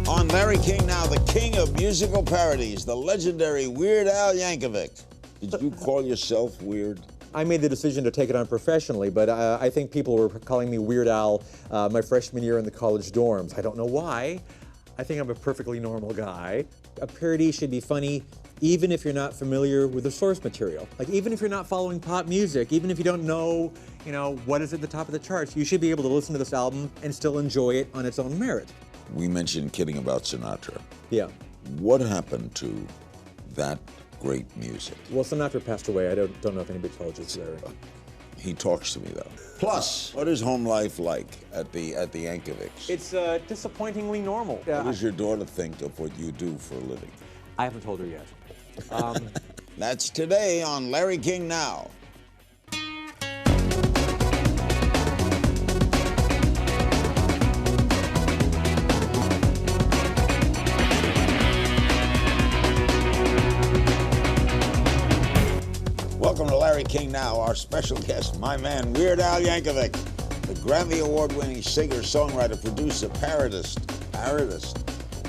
On Larry King Now, the king of musical parodies, the legendary Weird Al Yankovic. Did you call yourself weird? I made the decision to take it on professionally, but I think people were calling me Weird Al my freshman year in the college dorms. I don't know why. I think I'm a perfectly normal guy. A parody should be funny even if you're not familiar with the source material. Like, even if you're not following pop music, even if you don't know, what is at the top of the charts, you should be able to listen to this album and still enjoy it on its own merit. We mentioned kidding about Sinatra. Yeah. What happened to that great music? Well, Sinatra passed away. I don't know if anybody told you, Larry. He talks to me, though. Plus, what is home life like at the Yankovics? It's disappointingly normal. What does your daughter think of what you do for a living? I haven't told her yet. That's today on Larry King Now. Welcome to Larry King Now. Our special guest, my man, Weird Al Yankovic, the Grammy Award-winning singer, songwriter, producer, parodist,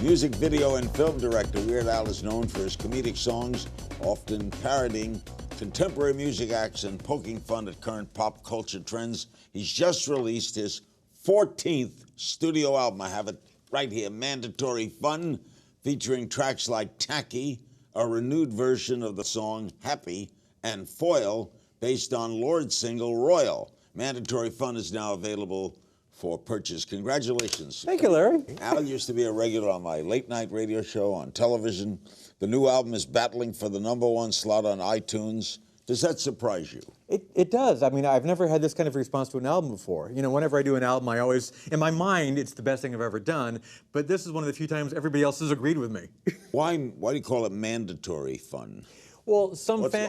music video and film director. Weird Al is known for his comedic songs, often parodying contemporary music acts and poking fun at current pop culture trends. He's just released his 14th studio album. I have it right here, Mandatory Fun, featuring tracks like Tacky, a renewed version of the song Happy, and Foil, based on Lord's single Royal. Mandatory Fun is now available for purchase. Congratulations. Thank you, Larry. Al used to be a regular on my late-night radio show on television. The new album is battling for the #1 slot on iTunes. Does that surprise you? It does. I mean, I've never had this kind of response to an album before. Whenever I do an album, I always, in my mind, it's the best thing I've ever done. But this is one of the few times everybody else has agreed with me. Why do you call it Mandatory Fun? Well,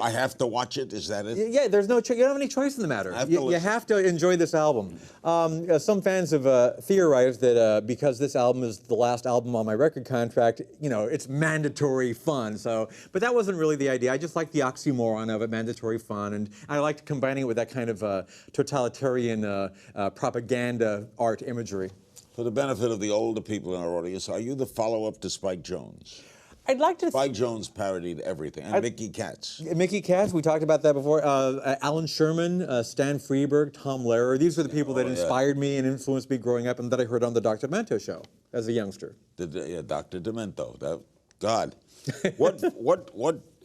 I have to watch it, is that it? Yeah, there's no choice. You don't have any choice in the matter. You have to enjoy this album. Some fans have theorized that because this album is the last album on my record contract, it's mandatory fun. But that wasn't really the idea. I just liked the oxymoron of it, mandatory fun, and I liked combining it with that kind of totalitarian propaganda art imagery. For the benefit of the older people in our audience, are you the follow-up to Spike Jonze? I'd like to. Spike Jonze parodied everything, and Mickey Katz. Mickey Katz, we talked about that before. Alan Sherman, Stan Freberg, Tom Lehrer. These are the people that inspired me and influenced me growing up, and that I heard on the Dr. Demento show as a youngster. Dr. Demento. God,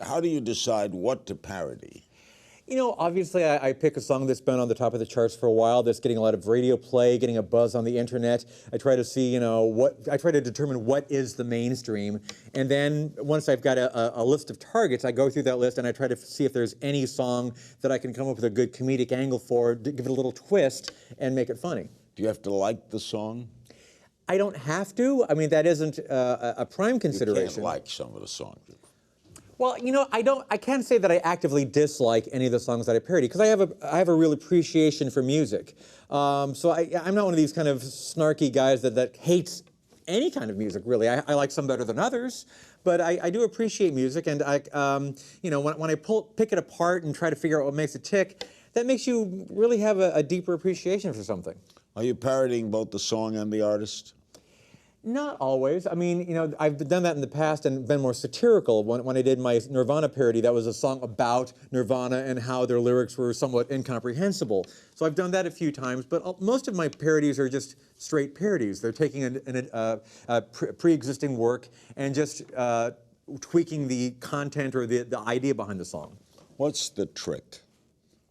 how do you decide what to parody? Obviously, I pick a song that's been on the top of the charts for a while, that's getting a lot of radio play, getting a buzz on the internet. I try to see, I try to determine what is the mainstream. And then once I've got a list of targets, I go through that list and I try to see if there's any song that I can come up with a good comedic angle for, give it a little twist, and make it funny. Do you have to like the song? I don't have to. I mean, that isn't a prime consideration. You can't like some of the songs. Well, I can't say that I actively dislike any of the songs that I parody, because I have a real appreciation for music. So I'm not one of these kind of snarky guys that hates any kind of music, really. I like some better than others, but I do appreciate music, and when I pick it apart and try to figure out what makes it tick, that makes you really have a deeper appreciation for something. Are you parodying both the song and the artist? Not always. I mean, I've done that in the past and been more satirical. When I did my Nirvana parody, that was a song about Nirvana and how their lyrics were somewhat incomprehensible. So I've done that a few times, but most of my parodies are just straight parodies. They're taking a pre-existing work and just tweaking the content or the idea behind the song. What's the trick?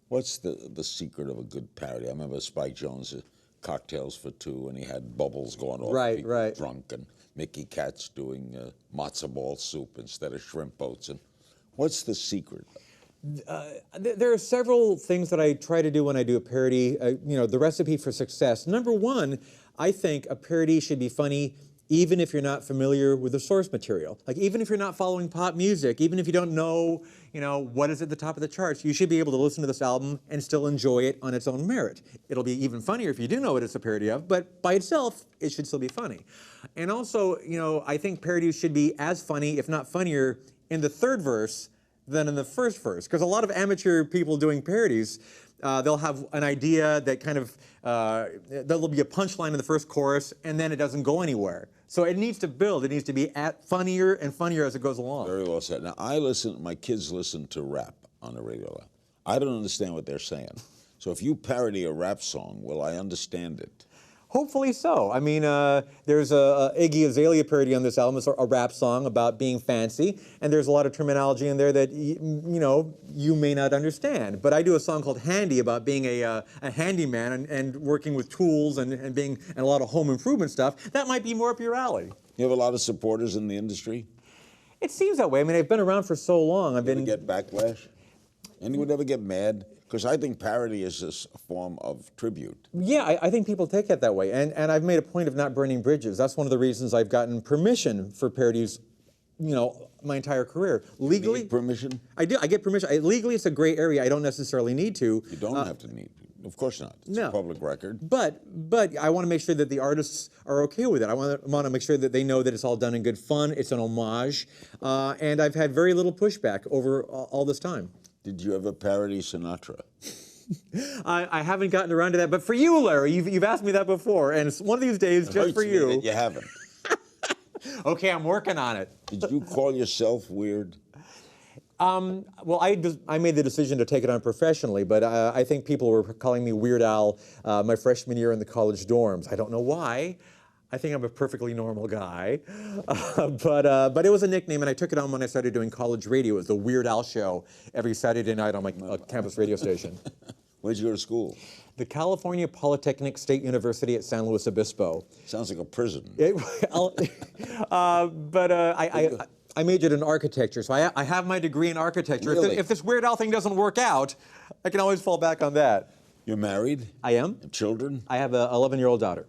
What's the secret of a good parody? I remember Spike Jonze, Cocktails for Two, and he had bubbles going off, right. drunk, and Mickey Katz doing matzo ball soup instead of shrimp boats. And what's the secret? There are several things that I try to do when I do a parody. The recipe for success. Number one, I think a parody should be funny even if you're not familiar with the source material. Like, even if you're not following pop music, even if you don't know, what is at the top of the charts, you should be able to listen to this album and still enjoy it on its own merit. It'll be even funnier if you do know what it's a parody of, but by itself, it should still be funny. And also, I think parodies should be as funny, if not funnier, in the third verse than in the first verse. Because a lot of amateur people doing parodies, they'll have an idea that kind of, there'll be a punchline in the first chorus, and then it doesn't go anywhere. So it needs to build. It needs to be funnier and funnier as it goes along. Very well said. Now, my kids listen to rap on the radio. I don't understand what they're saying. So if you parody a rap song, will I understand it? Hopefully so. I mean, there's a Iggy Azalea parody on this album. It's a rap song about being fancy, and there's a lot of terminology in there that you may not understand. But I do a song called Handy about being a handyman and working with tools and a lot of home improvement stuff. That might be more up your alley. You have a lot of supporters in the industry? It seems that way. I mean, I've been around for so long. Ever get backlash? Anyone ever get mad? Because I think parody is a form of tribute. Yeah, I think people take it that way. And I've made a point of not burning bridges. That's one of the reasons I've gotten permission for parodies, my entire career. Legally. You need permission? I do. I get permission. Legally, it's a gray area. I don't necessarily need to. You don't have to need. Of course not. It's no. a public record. But I want to make sure that the artists are okay with it. I want to make sure that they know that it's all done in good fun. It's an homage. And I've had very little pushback over all this time. Did you ever parody Sinatra? I haven't gotten around to that, but for you, Larry, you've asked me that before, and one of these days, just for you. That you haven't. Okay, I'm working on it. Did you call yourself weird? Well, I made the decision to take it on professionally, but I think people were calling me Weird Al my freshman year in the college dorms. I don't know why. I think I'm a perfectly normal guy, but it was a nickname, and I took it on when I started doing college radio. It was the Weird Al Show every Saturday night on my campus radio station. Where'd you go to school? The California Polytechnic State University at San Luis Obispo. Sounds like a prison. I majored in architecture, so I have my degree in architecture. Really? If this Weird Al thing doesn't work out, I can always fall back on that. You're married? I am. Children? I have an 11-year-old daughter.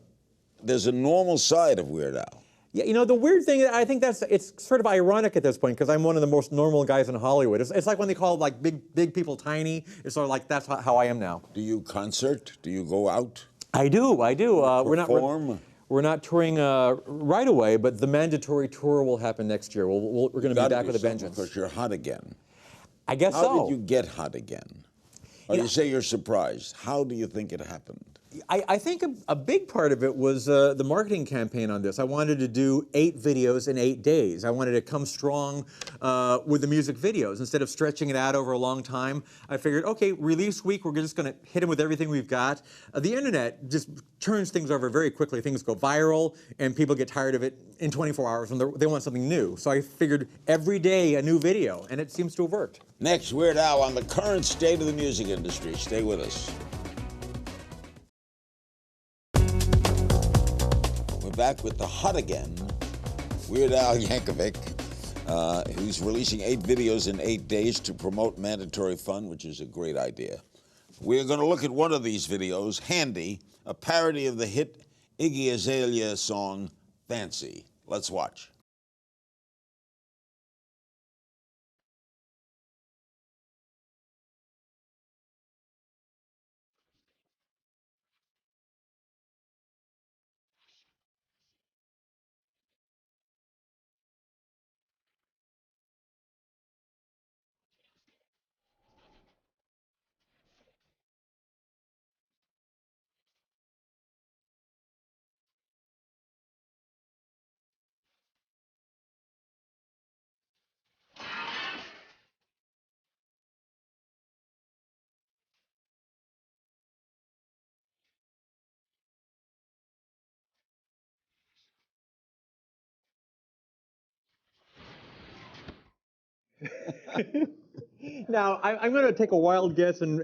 There's a normal side of Weird Al. Yeah, the weird thing, I think it's sort of ironic at this point, because I'm one of the most normal guys in Hollywood. It's like when they call like big people tiny. It's sort of like that's how I am now. Do you concert? Do you go out? I do. Perform? We're not touring right away, but the mandatory tour will happen next year. We're going to be back with a vengeance. Because you're hot again. I guess so. How did you get hot again? Or you say you're surprised. How do you think it happened? I think a big part of it was the marketing campaign on this. I wanted to do 8 videos in 8 days. I wanted to come strong with the music videos. Instead of stretching it out over a long time, I figured, okay, release week, we're just going to hit them with everything we've got. The internet just turns things over very quickly. Things go viral, and people get tired of it in 24 hours, and they want something new. So I figured every day a new video, and it seems to have worked. Next, Weird Al on the current state of the music industry. Stay with us. Back with the hot again, Weird Al Yankovic, who's releasing 8 videos in 8 days to promote mandatory fun, which is a great idea. We're going to look at one of these videos, Handy, a parody of the hit Iggy Azalea song, Fancy. Let's watch. Now, I'm going to take a wild guess and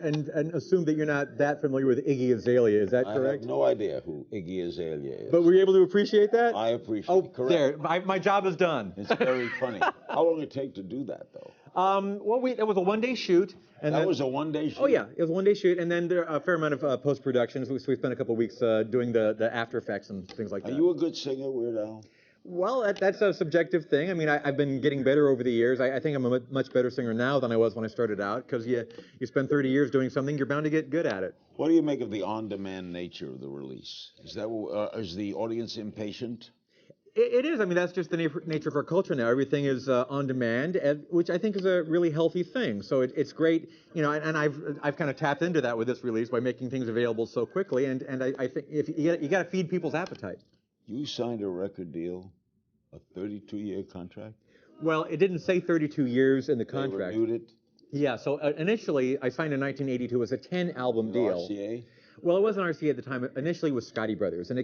assume that you're not that familiar with Iggy Azalea. Is that correct? I have no idea who Iggy Azalea is. But were you able to appreciate that? I appreciate it. Correct. There. My job is done. It's very funny. How long did it take to do that, though? Well, it was a one-day shoot. And that was a one-day shoot? Oh, yeah. It was a one-day shoot, and then there a fair amount of post-production. So we spent a couple of weeks doing the after effects and things like that. Are you a good singer, Weird Al? Well, that's a subjective thing. I mean, I've been getting better over the years. I think I'm a much better singer now than I was when I started out, because you spend 30 years doing something, you're bound to get good at it. What do you make of the on-demand nature of the release? Is the audience impatient? It is. I mean, that's just the nature of our culture now. Everything is on demand, which I think is a really healthy thing. So it's great, and I've kind of tapped into that with this release by making things available so quickly. And I think if you got to feed people's appetite. You signed a record deal, a 32-year contract? Well, it didn't say 32 years in the They contract. renewed it? Yeah, so initially I signed in 1982 as a 10-album deal. RCA? Well, it wasn't RCA at the time. Initially it was Scotty Brothers, and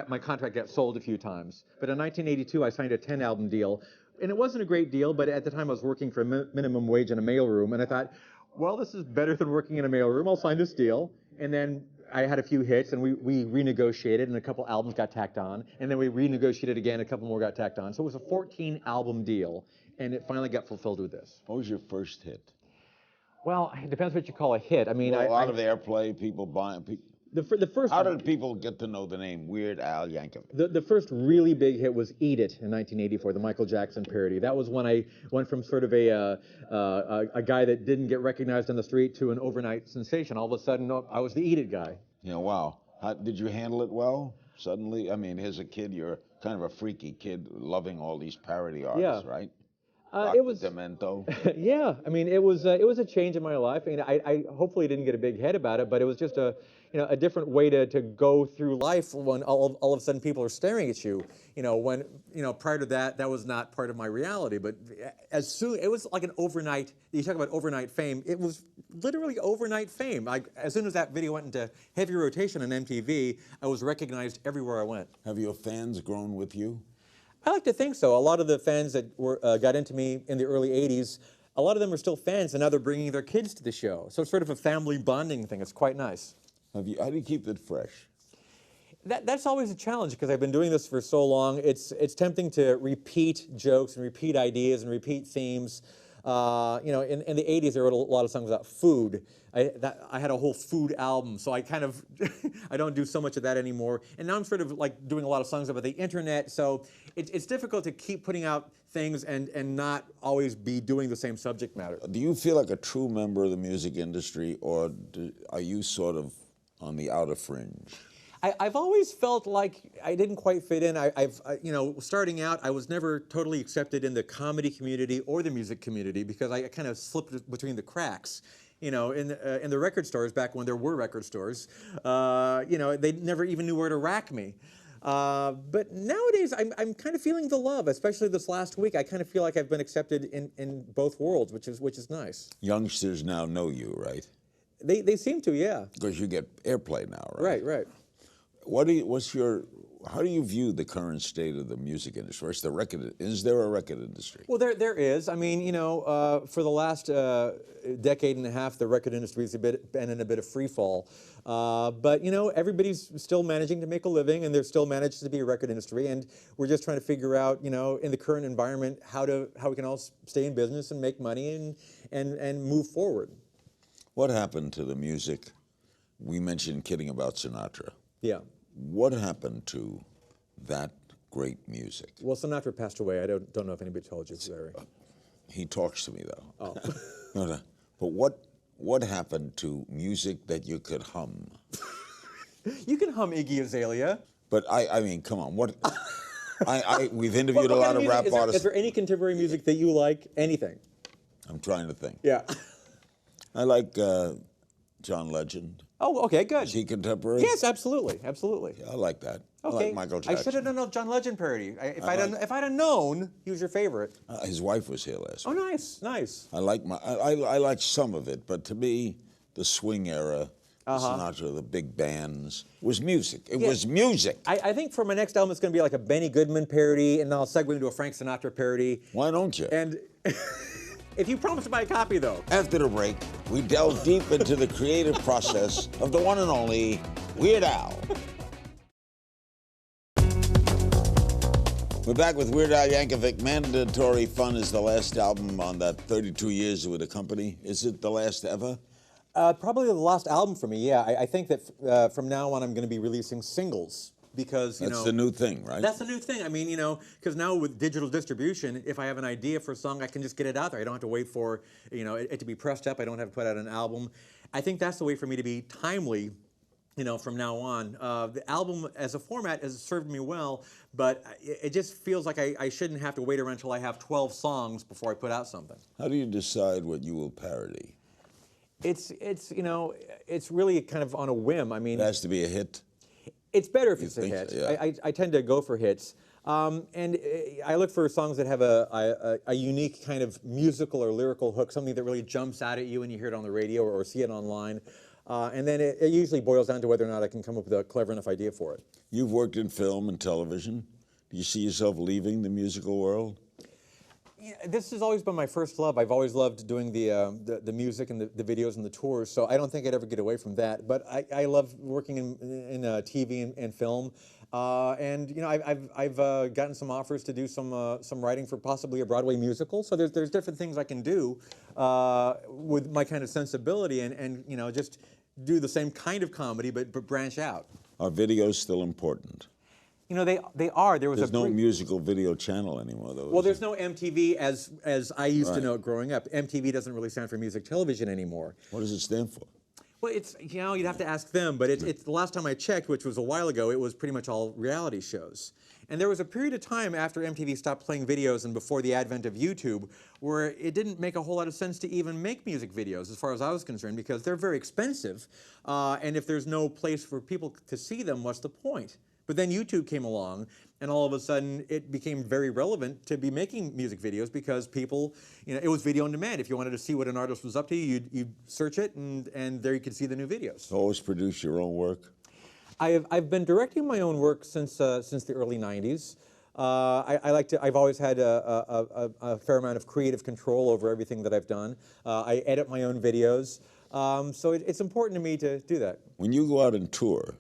my contract got sold a few times. But in 1982 I signed a 10-album deal, and it wasn't a great deal. But at the time I was working for minimum wage in a mailroom, and I thought, well, this is better than working in a mailroom. I'll sign this deal. And then I had a few hits, and we renegotiated, and a couple albums got tacked on, and then we renegotiated again, a couple more got tacked on. So it was a 14-album deal, and it finally got fulfilled with this. What was your first hit? Well, it depends what you call a hit. I mean, Well, a lot of airplay, people buying. the first. How did people get to know the name Weird Al Yankovic? The first really big hit was "Eat It" in 1984, the Michael Jackson parody. That was when I went from sort of a guy that didn't get recognized on the street to an overnight sensation. All of a sudden, I was the "Eat It" guy. Yeah, wow. Did you handle it well? Suddenly, I mean, as a kid, you're kind of a freaky kid, loving all these parody artists, right? It was Demento. Yeah, I mean, it was a change in my life. I mean, I hopefully didn't get a big head about it, but it was just a different way to go through life when all of a sudden people are staring at you. When prior to that was not part of my reality. But it was like an overnight. You talk about overnight fame. It was literally overnight fame. As soon as that video went into heavy rotation on MTV, I was recognized everywhere I went. Have your fans grown with you? I like to think so. A lot of the fans that got into me in the early 80s, a lot of them are still fans, and now they're bringing their kids to the show. So it's sort of a family bonding thing. It's quite nice. How do you keep it fresh? That's always a challenge because I've been doing this for so long. It's tempting to repeat jokes and repeat ideas and repeat themes. In the 80s, I wrote a lot of songs about food. I had a whole food album, so I kind of, I don't do so much of that anymore. And now I'm sort of like doing a lot of songs about the internet, so it's difficult to keep putting out things and not always be doing the same subject matter. Do you feel like a true member of the music industry, or are you sort of on the outer fringe? I've always felt like I didn't quite fit in. Starting out, I was never totally accepted in the comedy community or the music community because I kind of slipped between the cracks. In the record stores back when there were record stores, they never even knew where to rack me. But nowadays, I'm kind of feeling the love, especially this last week. I kind of feel like I've been accepted in both worlds, which is nice. Youngsters now know you, right? They seem to, yeah. Because you get airplay now, right? Right. How do you view the current state of the music industry? Is there a record industry? Well, there is. I mean, for the last decade and a half, the record industry has been in a bit of free fall. But everybody's still managing to make a living, and there's still managed to be a record industry. And we're just trying to figure out, in the current environment, how we can all stay in business and make money and move forward. What happened to the music? We mentioned kidding about Sinatra. Yeah. What happened to that great music? Well, Sinatra passed away. I don't know if anybody told you, Larry. He talks to me, though. Oh. But what happened to music that you could hum? You can hum Iggy Azalea. But I mean, come on. What? We've interviewed a lot of rap artists. Is there any contemporary music that you like? Anything? I'm trying to think. Yeah. I like John Legend. Oh, okay, good. Is he contemporary? Yes, absolutely. Yeah, I like that. Okay. I like Michael Jackson. I should have known a John Legend parody. If I'd known he was your favorite. His wife was here last week. Oh, nice. I like some of it, but to me, the swing era, Sinatra, the big bands, was music. It was music. I think for my next album, it's going to be like a Benny Goodman parody, and then I'll segue into a Frank Sinatra parody. Why don't you? And if you promise to buy a copy, though. After the break, we delve deep into the creative process of the one and only Weird Al. We're back with Weird Al Yankovic. Mandatory Fun is the last album on that 32 years with the company. Is it the last ever? Probably the last album for me, yeah. I think that from now on I'm going to be releasing singles because, That's the new thing, right? That's the new thing. I mean, because now with digital distribution, if I have an idea for a song, I can just get it out there. I don't have to wait for, it to be pressed up. I don't have to put out an album. I think that's the way for me to be timely, from now on. The album as a format has served me well, but it just feels like I shouldn't have to wait around until I have 12 songs before I put out something. How do you decide what you will parody? It's really kind of on a whim. I mean, it has to be a hit. It's better if You it's a think hit. so? Yeah. I tend to go for hits. And I look for songs that have a unique kind of musical or lyrical hook, something that really jumps out at you when you hear it on the radio or see it online. And then it usually boils down to whether or not I can come up with a clever enough idea for it. You've worked in film and television. Do you see yourself leaving the musical world? Yeah, this has always been my first love. I've always loved doing the music and the videos and the tours, so I don't think I'd ever get away from that. But I love working in TV and film, and you know I've gotten some offers to do some writing for possibly a Broadway musical. So there's different things I can do with my kind of sensibility and you know just do the same kind of comedy but branch out. Are videos still important? You know, they are. There's no musical video channel anymore, though. Well, there's no MTV as I used to know it growing up. MTV doesn't really stand for music television anymore. What does it stand for? Well, it's, you know, you'd have to ask them, but it's the last time I checked, which was a while ago, it was pretty much all reality shows. And there was a period of time after MTV stopped playing videos and before the advent of YouTube where it didn't make a whole lot of sense to even make music videos as far as I was concerned because they're very expensive. And if there's no place for people to see them, what's the point? But then YouTube came along, and all of a sudden it became very relevant to be making music videos because people, you know, it was video on demand. If you wanted to see what an artist was up to, you'd search it, and there you could see the new videos. Always produce your own work? I've been directing my own work since the early '90s. I've always had a fair amount of creative control over everything that I've done. I edit my own videos, so it's important to me to do that. When you go out and tour,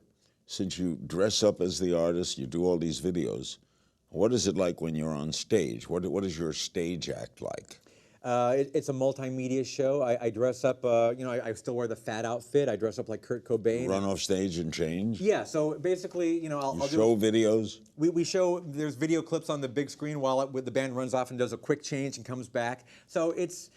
since you dress up as the artist, you do all these videos, what is it like when you're on stage? What is your stage act like? It's a multimedia show. I dress up, you know, I still wear the fat outfit. I dress up like Kurt Cobain. Run off stage and change? Yeah, so basically, you know, I'll show videos? We show, there's video clips on the big screen while the band runs off and does a quick change and comes back. So it's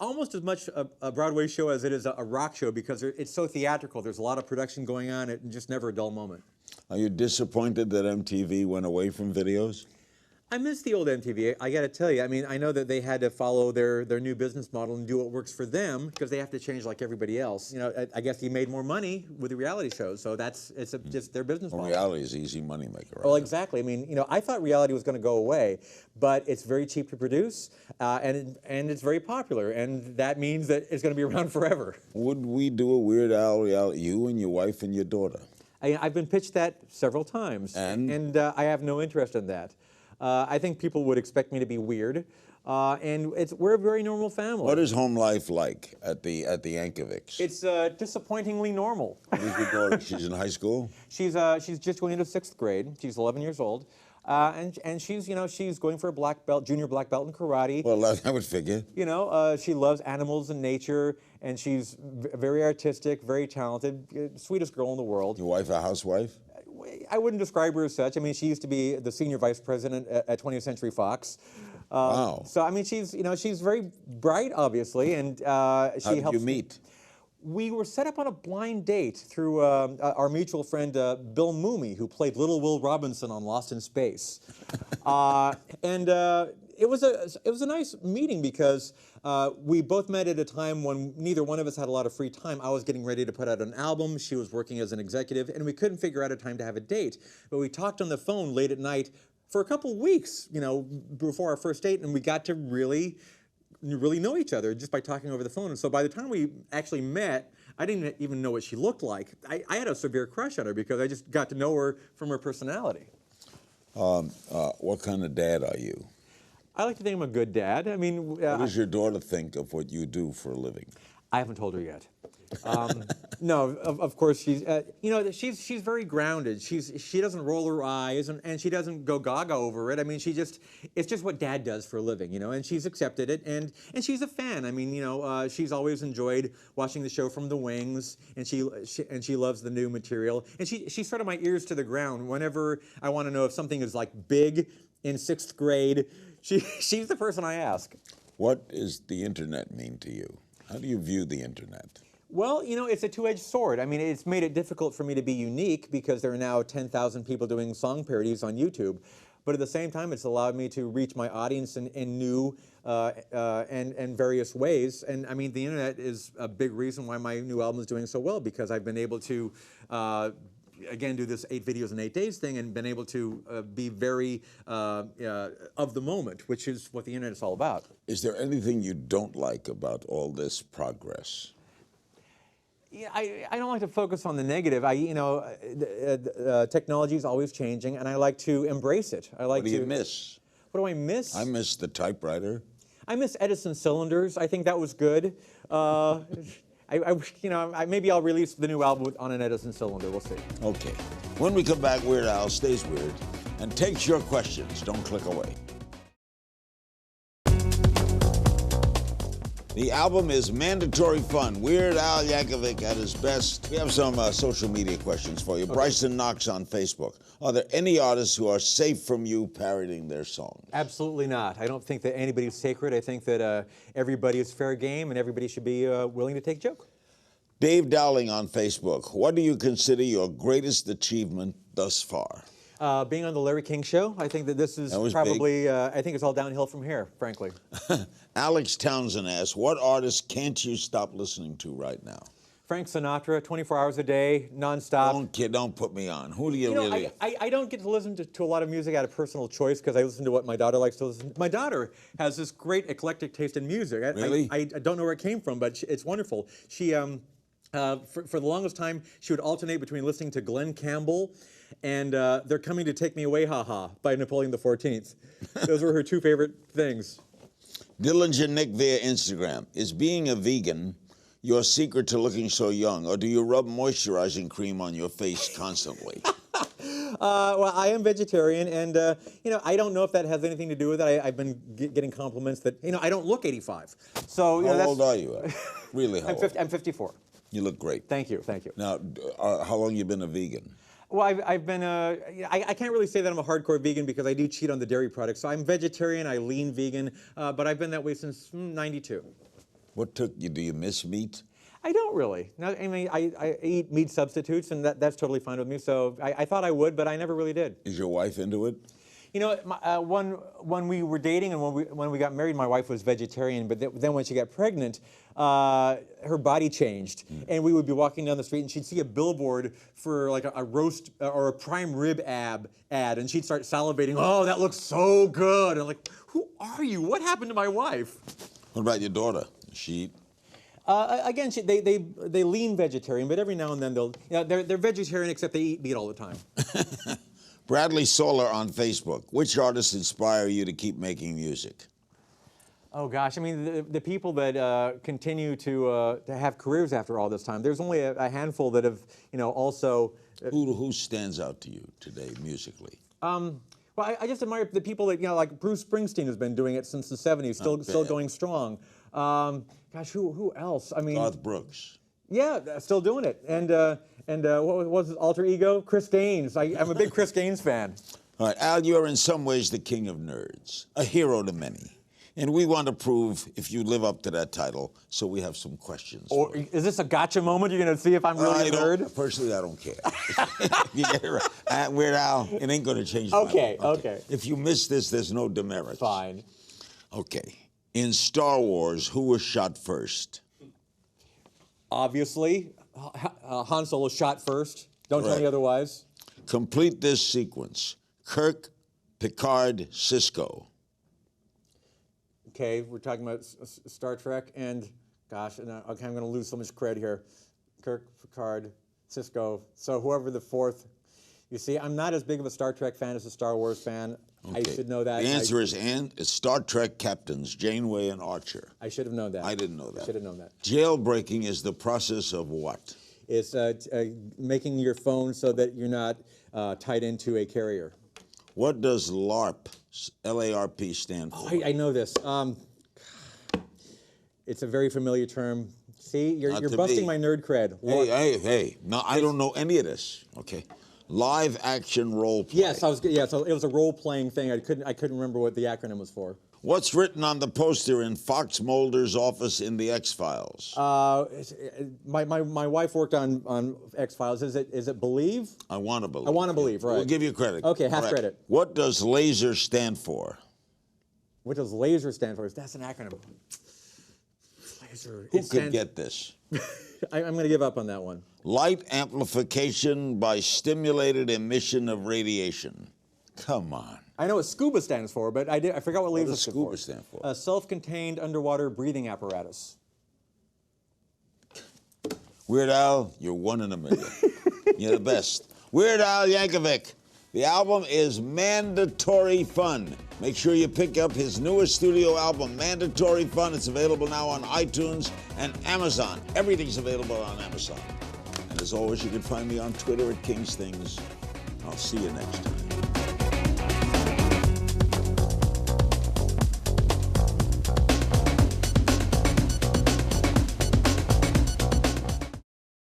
almost as much a Broadway show as it is a rock show because it's so theatrical. There's a lot of production going on and just never a dull moment. Are you disappointed that MTV went away from videos? I miss the old MTV, I gotta tell you. I mean, I know that they had to follow their new business model and do what works for them because they have to change like everybody else. You know, I guess you made more money with the reality shows, so just their business model. Reality is easy moneymaker. Right? Well, exactly. I mean, you know, I thought reality was going to go away, but it's very cheap to produce, and it's very popular, and that means that it's going to be around forever. Would we do a Weird Al reality, you and your wife and your daughter? I've been pitched that several times, and I have no interest in that. I think people would expect me to be weird, and we're a very normal family. What is home life like at the Yankovics? It's disappointingly normal. Who's your daughter? She's in high school? She's just going into 6th grade. She's 11 years old, and she's going for a black belt, junior black belt in karate. Well, I would figure. You know, she loves animals and nature, and she's very artistic, very talented, sweetest girl in the world. Your wife a housewife? I wouldn't describe her as such. I mean, she used to be the senior vice president at 20th Century Fox. Wow. So I mean, she's very bright, obviously, and How did you meet? We were set up on a blind date through our mutual friend Bill Mooney, who played Little Will Robinson on Lost in Space, and it was a nice meeting because we both met at a time when neither one of us had a lot of free time. I was getting ready to put out an album. She was working as an executive, and we couldn't figure out a time to have a date. But we talked on the phone late at night for a couple of weeks, you know, before our first date, and we got to really know each other just by talking over the phone. And so by the time we actually met, I didn't even know what she looked like. I had a severe crush on her because I just got to know her from her personality. What kind of dad are you? I like to think I'm a good dad. I mean, what does your daughter think of what you do for a living? I haven't told her yet. No, of course she's, you know, she's very grounded. She doesn't roll her eyes and she doesn't go gaga over it. I mean, it's just what Dad does for a living, you know, and she's accepted it and she's a fan. I mean, you know, she's always enjoyed watching the show from the wings and she loves the new material and she's sort of my ears to the ground whenever I want to know if something is like big in 6th grade. She's the person I ask. What does the internet mean to you? How do you view the internet? Well, you know, it's a two-edged sword. I mean, it's made it difficult for me to be unique because there are now 10,000 people doing song parodies on YouTube. But at the same time, it's allowed me to reach my audience in new and various ways. And I mean, the internet is a big reason why my new album is doing so well because I've been able to again, do this 8 videos in 8 days thing and been able to be very of the moment, which is what the internet's all about. Is there anything you don't like about all this progress? Yeah, I don't like to focus on the negative. Technology is always changing, and I like to embrace it. What do you miss? What do I miss? I miss the typewriter. I miss Edison cylinders. I think that was good. Maybe I'll release the new album on an Edison cylinder. We'll see. Okay. When we come back, Weird Al stays weird and takes your questions. Don't click away. The album is mandatory fun. Weird Al Yankovic at his best. We have some social media questions for you. Okay. Bryson Knox on Facebook. Are there any artists who are safe from you parodying their songs? Absolutely not. I don't think that anybody's sacred. I think that everybody is fair game and everybody should be willing to take a joke. Dave Dowling on Facebook. What do you consider your greatest achievement thus far? Being on the Larry King Show. I think that this is probably, I think it's all downhill from here, frankly. Alex Townsend asks, what artist can't you stop listening to right now? Frank Sinatra, 24 hours a day, nonstop. Don't put me on. Who do you really... I don't get to listen to a lot of music out of personal choice because I listen to what my daughter likes to listen to. My daughter has this great eclectic taste in music. Really? I don't know where it came from, but it's wonderful. She, for the longest time, she would alternate between listening to Glenn Campbell and They're Coming to Take Me Away, Ha Ha, by Napoleon XIV. Those were her 2 favorite things. Dillinger Nick via Instagram. Is being a vegan your secret to looking so young, or do you rub moisturizing cream on your face constantly? Well, I am vegetarian, and I don't know if that has anything to do with it. I've been getting compliments that I don't look 85. So how old are you? Really, how old? I'm 54. You look great. Thank you, thank you. Now, how long you been a vegan? Well, I've been, I can't really say that I'm a hardcore vegan because I do cheat on the dairy products. So I'm vegetarian, I lean vegan, but I've been that way since '92. What took you? Do you miss meat? I don't really. No, I mean, I eat meat substitutes, and that's totally fine with me. So I thought I would, but I never really did. Is your wife into it? You know, when we were dating and when we got married, my wife was vegetarian. But then when she got pregnant, her body changed, and we would be walking down the street, and she'd see a billboard for like a roast or a prime rib ad, and she'd start salivating. Oh, that looks so good! And I'm like, who are you? What happened to my wife? What about your daughter? Does she eat? Again, they lean vegetarian, but every now and then they're vegetarian except they eat meat all the time. Bradley Solar on Facebook. Which artists inspire you to keep making music? Oh gosh, I mean the people that continue to have careers after all this time. There's only a handful that have also. Who stands out to you today musically? Well, I just admire the people that like Bruce Springsteen has been doing it since the '70s, still going strong. Gosh, who else? I mean, Garth Brooks. Yeah, still doing it. And what was his alter ego? Chris Gaines. I'm a big Chris Gaines fan. All right, Al, you are in some ways the king of nerds, a hero to many. And we want to prove if you live up to that title, so we have some questions. Or is this a gotcha moment? You're going to see if I'm really a nerd? Personally, I don't care. You get it right. Weird Al, it ain't going to change my life. Okay. If you miss this, there's no demerits. Fine. Okay. In Star Wars, who was shot first? Obviously, Han Solo shot first. Don't tell me otherwise. Complete this sequence. Kirk, Picard, Cisco. Okay, we're talking about Star Trek, and gosh, okay, I'm going to lose so much cred here. Kirk, Picard, Cisco. So whoever the fourth. You see, I'm not as big of a Star Trek fan as a Star Wars fan. Okay. I should know that. The answer is Star Trek captains Janeway and Archer. I should have known that. I didn't know that. I should have known that. Jailbreaking is the process of what? It's making your phone so that you're not tied into a carrier. What does LARP, L-A-R-P, stand for? Oh, I know this. It's a very familiar term. See, you're busting my nerd cred. Hey. No, I don't know any of this. Okay. Live action role play. Yes, so it was a role-playing thing. I couldn't remember what the acronym was for. What's written on the poster in Fox Mulder's office in the X-Files? My wife worked on X-Files. Is it Believe? I Want to Believe. I Want to Believe, right. We'll give you credit. Okay, half credit. What does LASER stand for? What does LASER stand for? That's an acronym. Equalizer. Who could get this? I'm going to give up on that one. Light amplification by stimulated emission of radiation. Come on. I know what SCUBA stands for, but I forgot what What LASER does SCUBA stand for? A self-contained underwater breathing apparatus. Weird Al, you're one in a million. You're the best. Weird Al Yankovic. The album is Mandatory Fun. Make sure you pick up his newest studio album, Mandatory Fun. It's available now on iTunes and Amazon. Everything's available on Amazon. And as always, you can find me on Twitter at King's Things. I'll see you next time.